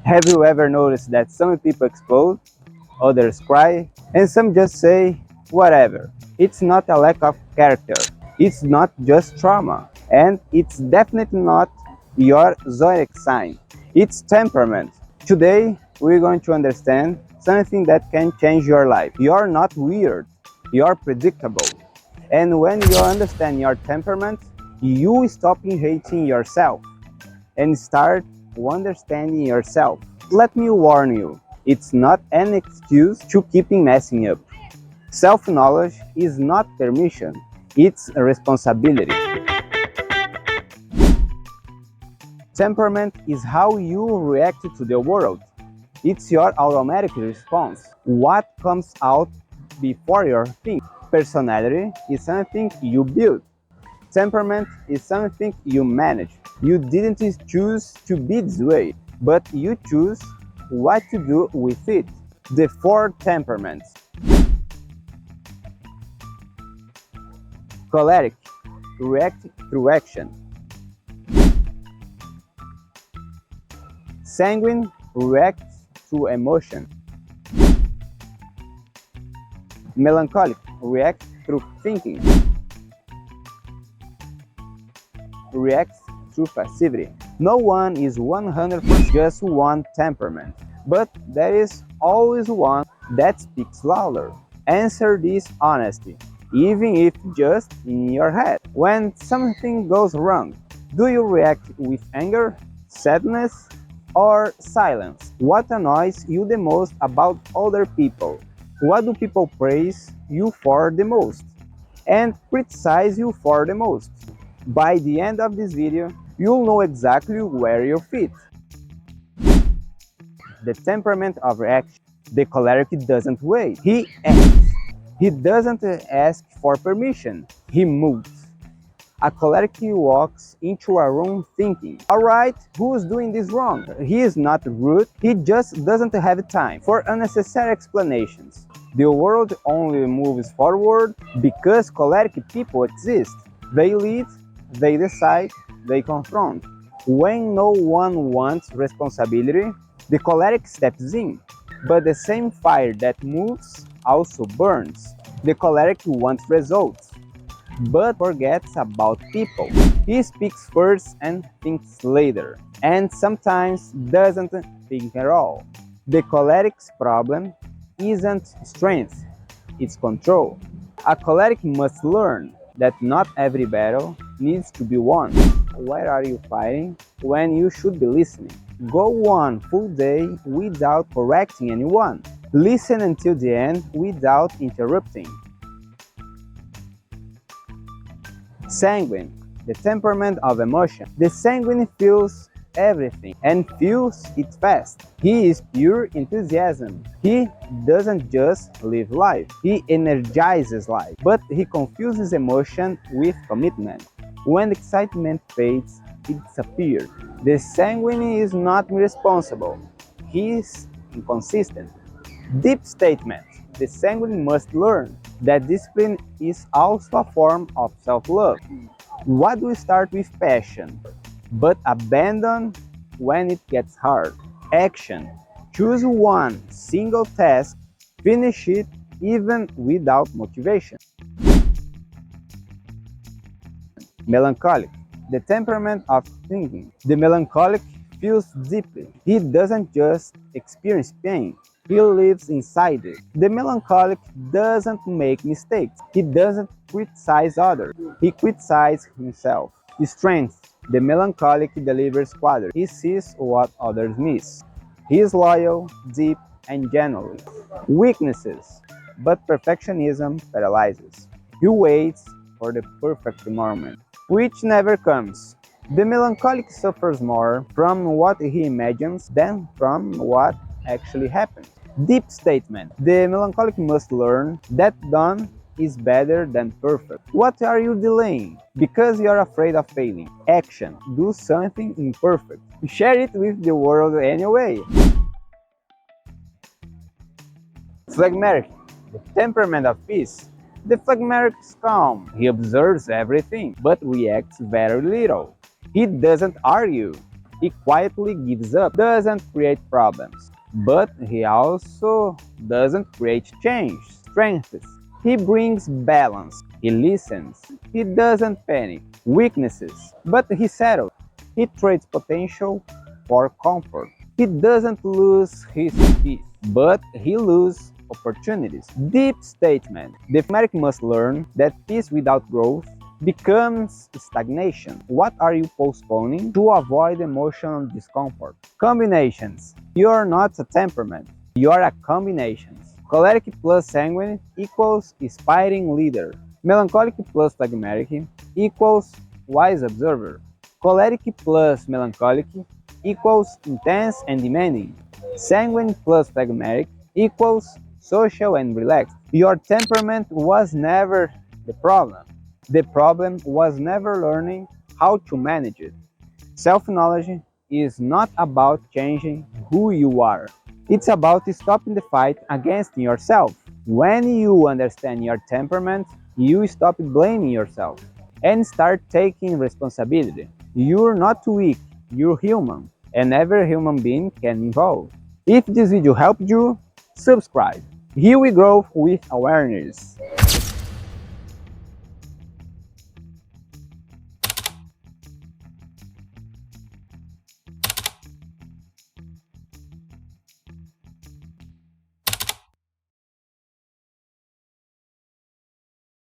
Have you ever noticed that some people explode, others cry, and some just say, whatever? It's not a lack of character, it's not just trauma, and it's definitely not your zodiac sign. It's temperament. Today, we're going to understand something that can change your life. You're not weird, you're predictable. And when you understand your temperament, you stop hating yourself and start understanding yourself. Let me warn you, it's not an excuse to keep messing up. Self-knowledge is not permission, it's a responsibility. Temperament is how you react to the world. It's your automatic response. What comes out before your think. Personality is something you build. Temperament is something you manage. You didn't choose to be this way, but you choose what to do with it. The four temperaments. Choleric, react through action. Sanguine, reacts through emotion. Melancholic, reacts through thinking. Reacts through passivity. No one is 100% just one temperament, but there is always one that speaks louder. Answer this honestly, even if just in your head. When something goes wrong, do you react with anger, sadness, or silence? What annoys you the most about other people? What do people praise you for the most and criticize you for the most? By the end of this video, you'll know exactly where you fit. The temperament of reaction. The choleric doesn't wait. He acts. He doesn't ask for permission. He moves. A choleric walks into a room thinking, alright, who's doing this wrong? He is not rude, he just doesn't have time for unnecessary explanations. The world only moves forward because choleric people exist. They lead, they decide, they confront. When no one wants responsibility, the choleric steps in. But the same fire that moves also burns. The choleric wants results, but forgets about people. He speaks first and thinks later, and sometimes doesn't think at all. The choleric's problem isn't strength, it's control. A choleric must learn that not every battle needs to be won. Where are you fighting when you should be listening? Go one full day without correcting anyone. Listen until the end without interrupting. Sanguine, the temperament of emotion. The sanguine feels everything and feels it fast. He is pure enthusiasm. He doesn't just live life, he energizes life, but he confuses emotion with commitment. When excitement fades, it disappears. The sanguine is not irresponsible, he is inconsistent. Deep statement. The sanguine must learn that discipline is also a form of self-love. What do we start with passion, but abandon when it gets hard? Action. Choose one single task, finish it even without motivation. Melancholic, the temperament of thinking. The melancholic feels deeply. He doesn't just experience pain, he lives inside it. The melancholic doesn't make mistakes. He doesn't criticize others. He criticizes himself. Strength. The melancholic delivers quality. He sees what others miss. He is loyal, deep, and genuine. Weaknesses. But perfectionism paralyzes. He waits for the perfect moment, which never comes. The melancholic suffers more from what he imagines than from what actually happens. Deep statement. The melancholic must learn that done is better than perfect. What are you delaying? Because you're afraid of failing. Action. Do something imperfect. Share it with the world anyway. Phlegmatic. The temperament of peace. The phlegmatic is calm. He observes everything, but reacts very little. He doesn't argue. He quietly gives up, doesn't create problems. But he also doesn't create change, strengths. He brings balance. He listens. He doesn't panic. Weaknesses. But he settles. He trades potential for comfort. He doesn't lose his peace, but he loses opportunities. Deep statement. The phlegmatic must learn that peace without growth becomes stagnation. What are you postponing to avoid emotional discomfort? Combinations. You're not a temperament. You're a combination. Choleric plus sanguine equals inspiring leader. Melancholic plus phlegmatic equals wise observer. Choleric plus melancholic equals intense and demanding. Sanguine plus phlegmatic equals social and relaxed. Your temperament was never the problem. The problem was never learning how to manage it. Self-knowledge is not about changing who you are. It's about stopping the fight against yourself. When you understand your temperament, you stop blaming yourself and start taking responsibility. You're not weak, you're human, and every human being can evolve. If this video helped you, subscribe. Here we grow with awareness.